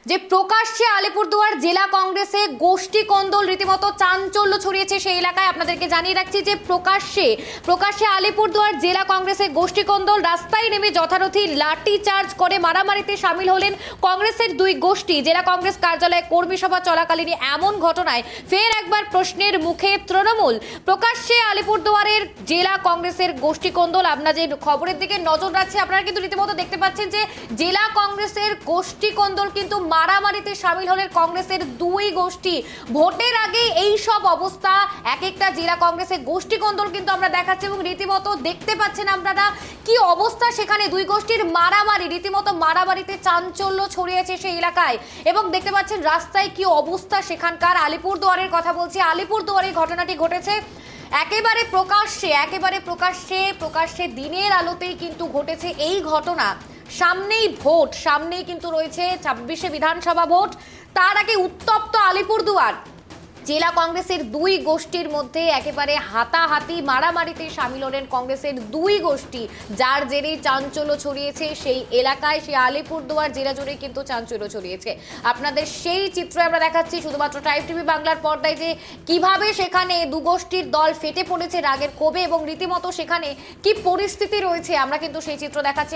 যে প্রকাশ্যে আলিপুরদুয়ার জেলা কংগ্রেসে গোষ্ঠী কোন্দল রীতিমতো চাঞ্চল্য ছড়িয়েছে সেই এলাকায়। আপনাদেরকে জানিয়ে রাখছি যে প্রকাশ্যে আলিপুরদুয়ার জেলা কংগ্রেসে গোষ্ঠী কোন্দল, রাস্তায় নেমে যথারীতি লাঠি চার্জ করে মারামারিতে সামিল হলেন কংগ্রেসের দুই গোষ্ঠী। জেলা কংগ্রেস কার্যালয়ে কর্মী সভা চলাকালীন এমন ঘটনায় ফের একবার প্রশ্নের মুখে তৃণমূল। প্রকাশ্যে আলিপুরদুয়ারের জেলা কংগ্রেসের গোষ্ঠী কোন্দল, আমরা যে খবরের দিকে নজর রাখছি আপনারা কিন্তু রীতিমতো দেখতে পাচ্ছেন যে জেলা কংগ্রেসের গোষ্ঠী কোন্দল কিন্তু মারামারিতে সামিল হলেন কংগ্রেসের দুই গোষ্ঠী। ভোটের আগে এই সব অবস্থা এক একটা জেলা কংগ্রেসের গোষ্ঠী কোন্দল কিন্তু আমরা দেখাচ্ছি এবং রীতিমতো দেখতে পাচ্ছেন আপনারা কি অবস্থা সেখানে। দুই গোষ্ঠীর মারামারি, রীতিমতো মারামারিতে চাঞ্চল্য ছড়িয়েছে সেই এলাকায় এবং দেখতে পাচ্ছেন রাস্তায় কি অবস্থা সেখানকার। আলিপুরদুয়ারের কথা বলছি, আলিপুরদুয়ারে ঘটনাটি ঘটেছে একেবারে প্রকাশ্যে দিনের আলোতেই কিন্তু ঘটেছে এই ঘটনা। সামনেই কিন্তু রয়েছে 26শে বিধানসভা ভোট। তার আগে উত্তপ্ত আলিপুরদুয়ার। জেলা কংগ্রেসের দুই গোষ্ঠীর মধ্যে একেবারে হাতাহাতি মারামারিতে সামিল হলেন কংগ্রেসের দুই গোষ্ঠী, যার জেরেই চাঞ্চল্য ছড়িয়েছে সেই এলাকায়। সেই আলিপুরদুয়ার জেলা জুড়ে কিন্তু চাঞ্চল্য ছড়িয়েছে। আপনাদের সেই চিত্র আমরা দেখাচ্ছি শুধুমাত্র টাইপ টিভি বাংলার পর্দায়, যে কিভাবে সেখানে দু গোষ্ঠীর দল ফেটে পড়েছে রাগের ক্ষোভে এবং রীতিমতো সেখানে কি পরিস্থিতি রয়েছে আমরা কিন্তু সেই চিত্র দেখাচ্ছি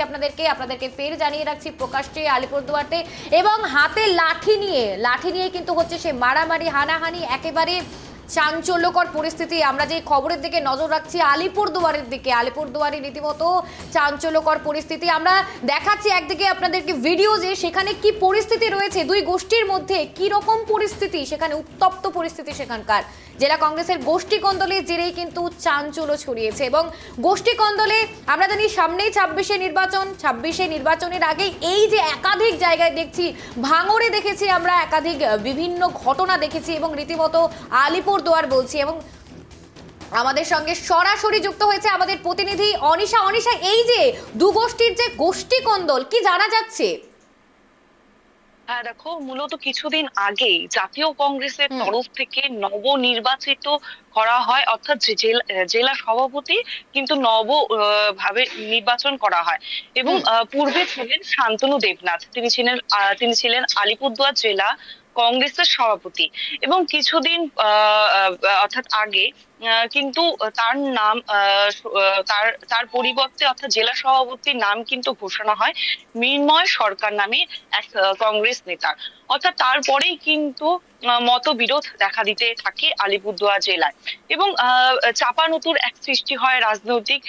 আপনাদেরকে ফের জানিয়ে রাখছি প্রকাশ্যে আলিপুরদুয়ারতে। এবং হাতে লাঠি নিয়ে কিন্তু হচ্ছে সে মারামারি, হানাহানি, একেবারে চাঞ্চল্যকর পরিস্থিতি। আমরা যে খবরের দিকে নজর রাখছি আলিপুরদুয়ারে রীতিমতো চাঞ্চল্যকর পরিস্থিতি আমরা দেখাচ্ছি একদিকে আপনাদেরকে ভিডিও, যে সেখানে কি পরিস্থিতি রয়েছে দুই গোষ্ঠীর মধ্যে, কি রকম পরিস্থিতি সেখানে, উত্তপ্ত পরিস্থিতি সেখানকার। জেলা কংগ্রেসের গোষ্ঠী কোন্দলের জেরেই কিন্তু চাঞ্চল্য ছড়িয়েছে এবং গোষ্ঠী কোন্দলে আমরা জানি সামনেই 26শে নির্বাচনের আগে এই যে একাধিক জায়গায় দেখছি ভাঙড়ে দেখেছি আমরা, একাধিক বিভিন্ন ঘটনা দেখেছি এবং রীতিমতো আলিপুরদুয়ার বলছি। এবং আমাদের সঙ্গে সরাসরি যুক্ত হয়েছে আমাদের প্রতিনিধি অনিশা। এই যে দু গোষ্ঠীর যে গোষ্ঠী কোন্দল, কি জানা যাচ্ছে? হ্যাঁ দেখো, মূলত কিছুদিন আগেই জাতীয় কংগ্রেসের তরফ থেকে নবনির্বাচিত করা হয়, অর্থাৎ জেলা সভাপতি কিন্তু ভাবে নির্বাচন করা হয়। এবং পূর্বে ছিলেন শান্তনু দেবনাথ, তিনি ছিলেন আলিপুরদুয়ার জেলা কংগ্রেসের সভাপতি। এবং কিছুদিন অর্থাৎ আগে কিন্তু তার নাম তার পরিবর্তে অর্থাৎ জেলা সভাপতির নাম কিন্তু ঘোষণা হয় মৃন্ময় সরকার নামে এক কংগ্রেস নেতার। অর্থাৎ তারপরেই কিন্তু মতবিরোধ দেখা দিতে থাকে আলিপুরদুয়ার জেলায় এবং চাপানুতুর এক সৃষ্টি হয় রাজনৈতিক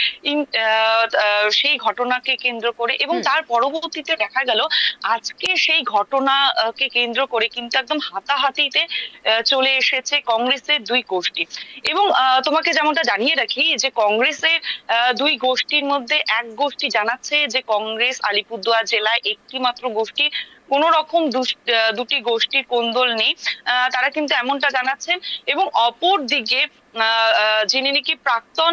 সেই ঘটনাকে কেন্দ্র করে। এবং তার পরবর্তীতে দেখা গেল আজকে সেই ঘটনাকে কেন্দ্র করে কিন্তু একদম হাতাহাতিতে চলে এসেছে কংগ্রেসের দুই গোষ্ঠী। এবং তোমাকে যেমনটা জানিয়ে রাখি যে কংগ্রেসের দুই গোষ্ঠীর মধ্যে এক গোষ্ঠী জানাচ্ছে যে কংগ্রেস আলিপুরদুয়ার জেলায় একটি মাত্র গোষ্ঠী, কোন রকম দুটি গোষ্ঠীর কোন্দল নেই, তারা কিন্তু এমনটা জানাচ্ছেন। এবং অপর দিকে যিনি নাকি প্রাক্তন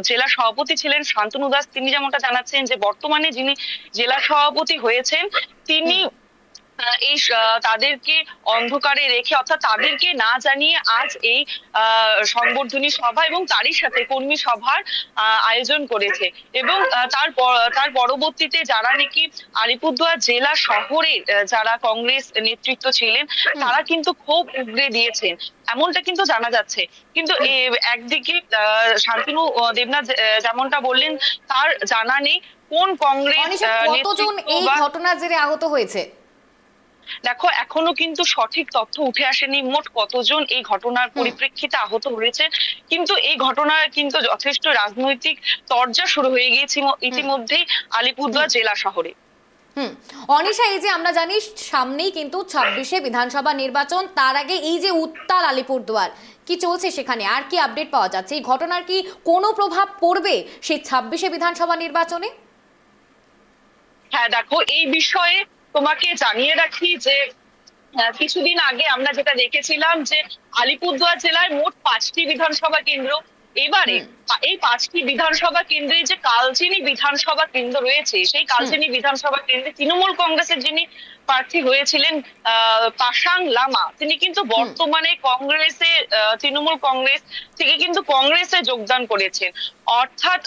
জেলা সভাপতি ছিলেন শান্তনু দাস, তিনি যেমনটা জানাচ্ছেন যে বর্তমানে যিনি জেলা সভাপতি হয়েছেন তিনি এই তাদেরকে অন্ধকারে রেখে, অর্থাৎ তাদেরকে না জানিয়ে আজ এই সংবর্ধনী সভা এবং তারই সাথে কর্মী সভার আয়োজন করেছে। এবং তার পরবর্তীতে যারা নাকি আলিপুরদুয়ার জেলা শহরের যারা কংগ্রেস নেতৃত্ব ছিলেন তারা কিন্তু ক্ষোভ উগরে দিয়েছেন, এমনটা কিন্তু জানা যাচ্ছে। কিন্তু একদিকে শান্তনু দেবনাথ যেমনটা বললেন তার জানা নেই কোন কংগ্রেস কতজন এই ঘটনার জেরে আহত হয়েছে। দেখো, এখনো কিন্তু সঠিক তথ্য উঠে আসেনি মোট কতজন এই ঘটনার পরিপ্রেক্ষিতে আহত হয়েছে, কিন্তু এই ঘটনার কিন্তু যথেষ্ট রাজনৈতিক তরজা শুরু হয়ে গিয়েছে ইতিমধ্যেই আলিপুরদুয়ার জেলা শহরে। অনিশা, এই যে আমরা জানি সামনেই কিন্তু 26শে বিধানসভা নির্বাচন, তার আগে এই যে উত্তাল আলিপুরদুয়ার, কি চলছে সেখানে, আর কি আপডেট পাওয়া যাচ্ছে? এই ঘটনার কি কোনো প্রভাব পড়বে সেই 26শে বিধানসভা নির্বাচনে? হ্যাঁ দেখো, এই বিষয়ে তোমাকে জানিয়ে রাখি যে কিছুদিন আগে আমরা যেটা দেখেছিলাম যে আলিপুরদুয়ার জেলায় মোট 5টি বিধানসভা কেন্দ্র। এবারে এই 5টি বিধানসভা কেন্দ্রে যে কালচিনি বিধানসভা কেন্দ্র রয়েছে, সেই কালচিনি বিধানসভা কেন্দ্রে তৃণমূল কংগ্রেসের যিনি প্রার্থী হয়েছিলেন পাশাং লামা, তিনি কিন্তু বর্তমানে কংগ্রেসে তৃণমূল কংগ্রেস থেকে কিন্তু কংগ্রেসে যোগদান করেছেন। অর্থাৎ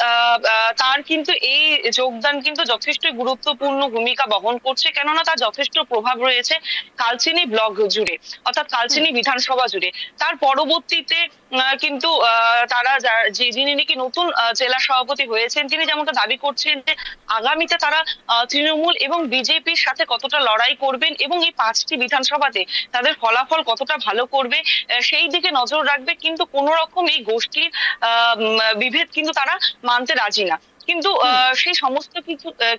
তার কিন্তু এই যোগদান কিন্তু যথেষ্ট গুরুত্বপূর্ণ ভূমিকা বহন করছে, কেননা তার যথেষ্ট প্রভাব রয়েছে কালচিনি ব্লক জুড়ে, অর্থাৎ কালচিনি বিধানসভা জুড়ে। তার পরবর্তীতে কিন্তু তারা যিনি নাকি নতুন জেলা সভাপতি হয়েছেন, তিনি যেমনটা দাবি করছেন যে আগামীতে তারা তৃণমূল এবং বিজেপির সাথে কতটা লড়াই করবেন এবং এই 5টি বিধানসভাতে তাদের ফলাফল কতটা ভালো করবে সেই দিকে নজর রাখবে। কিন্তু কোন রকম এই গোষ্ঠীর বিভেদ কিন্তু তারা মানতে রাজি না। কিন্তু সেই সমস্ত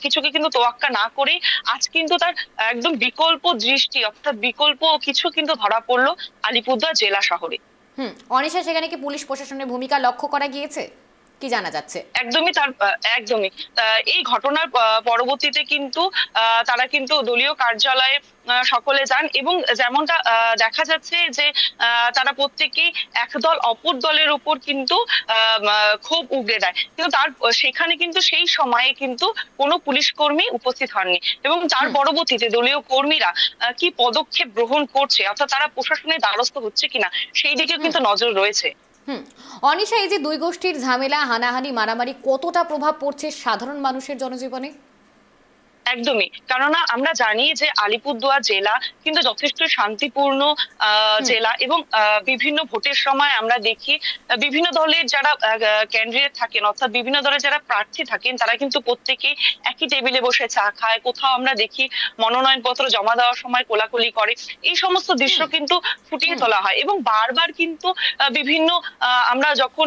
কিছুকে কিন্তু তোয়াক্কা না করে আজ কিন্তু তার একদম বিকল্প দৃষ্টি, অর্থাৎ বিকল্প কিছু কিন্তু ধরা পড়লো আলিপুরদুয়ার জেলা শহরে। অনিশা, সেখানে কি পুলিশ প্রশাসনের ভূমিকা লক্ষ্য করা গিয়েছে, কি জানা যাচ্ছে? একদমই এই ঘটনার পরবর্তীতে কিন্তু তারা কিন্তু দলীয় কার্যালয়ে সকলে যান এবং যেমনটা দেখা যাচ্ছে যে তারা প্রত্যেকেই এক দল অপর দলের উপর কিন্তু ক্ষোভ উগরে দেয়, কিন্তু সেখানে কিন্তু সেই সময়ে কিন্তু কোনো পুলিশ কর্মী উপস্থিত হননি এবং তার পরবর্তীতে দলীয় কর্মীরা কি পদক্ষেপ গ্রহণ করছে, অর্থাৎ তারা প্রশাসনের দ্বারস্থ হচ্ছে কিনা সেই দিকেও কিন্তু নজর রয়েছে। অনিশা, এই যে দুই গোষ্ঠীর ঝামেলা, হানাহানি, মারামারি কতটা প্রভাব পড়ছে সাধারণ মানুষের জনজীবনে? একদমই, কেননা আমরা জানি যে আলিপুরদুয়ার জেলা কিন্তু যথেষ্ট শান্তিপূর্ণ জেলা এবং বিভিন্ন ভোটের সময় আমরা দেখি বিভিন্ন দলের যারা ক্যান্ডিডেট থাকেন, অর্থাৎ বিভিন্ন দলের যারা প্রার্থী থাকেন, তারা কিন্তু প্রত্যেকেই একই টেবিলে বসে চা খায়। কোথাও আমরা দেখি মনোনয়নপত্র জমা দেওয়ার সময় কোলাকুলি করে। এই সমস্ত দৃশ্য কিন্তু ফুটিয়ে তোলা হয় এবং বারবার কিন্তু বিভিন্ন আমরা যখন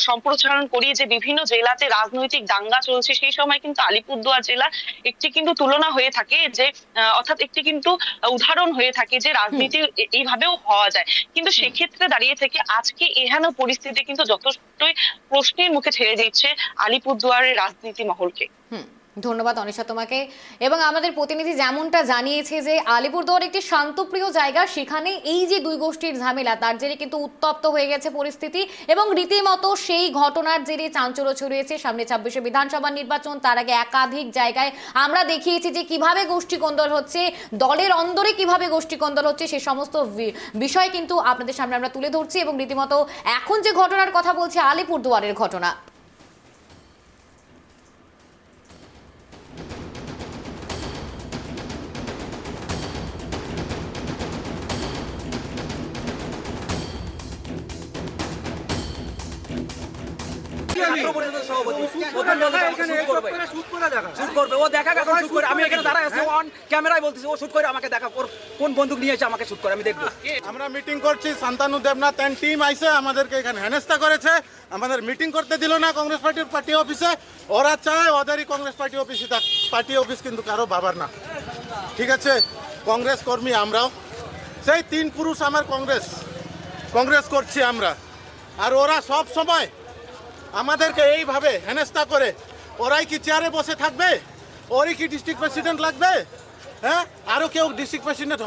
সম্প্রচারণ করি যে বিভিন্ন জেলাতে রাজনৈতিক দাঙ্গা চলছে, সেই সময় কিন্তু আলিপুরদুয়ার জেলা একটি কিন্তু তুলনা হয়ে থাকে, যে অর্থাৎ একটি কিন্তু উদাহরণ হয়ে থাকে যে রাজনীতি এইভাবেও হওয়া যায়। কিন্তু সেক্ষেত্রে দাঁড়িয়ে থেকে আজকে এহেন পরিস্থিতি কিন্তু যথেষ্টই প্রশ্নের মুখে ঠেলে দিচ্ছে আলিপুরদুয়ারের রাজনীতি মহলকে। ধন্যবাদ অনিশা তোমাকে। এবং আমাদের প্রতিনিধি যেমনটা জানিয়েছে যে আলিপুরদুয়ার একটি শান্তপ্রিয় জায়গা, সেখানে এই যে দুই গোষ্ঠীর ঝামেলা, তার জেরে কিন্তু উত্তপ্ত হয়ে গেছে পরিস্থিতি এবং রীতিমতো সেই ঘটনার জেরে চাঞ্চল্য ছড়িয়েছে। সামনে 26শে বিধানসভা নির্বাচন, তার আগে একাধিক জায়গায় আমরা দেখিয়েছি যে কিভাবে গোষ্ঠী কোন্দল হচ্ছে, দলের অন্দরে কিভাবে গোষ্ঠী কোন্দল হচ্ছে, সে সমস্ত বিষয় কিন্তু আপনাদের সামনে আমরা তুলে ধরছি এবং রীতিমতো এখন যে ঘটনার কথা বলছি আলিপুরদুয়ারের ঘটনা। আমরা মিটিং করছি, শান্তানু দেবনাথ এন্ড টিম আইসে আমাদেরকে এখানে হেনস্থা করেছে, আমাদের মিটিং করতে দিল না কংগ্রেস পার্টি অফিসে। ওরা চায় ওদেরই কংগ্রেস পার্টি অফিসে থাক, পার্টি অফিস কিন্তু কারো বাবার না, ঠিক আছে? কংগ্রেস কর্মী আমরাও, সেই 3 পুরুষ আমার কংগ্রেস করছি আমরা। আর ওরা সব সময় আমাদেরকে এইভাবে হেনস্থা করে। ওরাই কি চেয়ারে বসে থাকবে? ওরই কি ডিস্ট্রিক্ট প্রেসিডেন্ট লাগবে? হ্যাঁ, আরও কেউ ডিস্ট্রিক্ট প্রেসিডেন্ট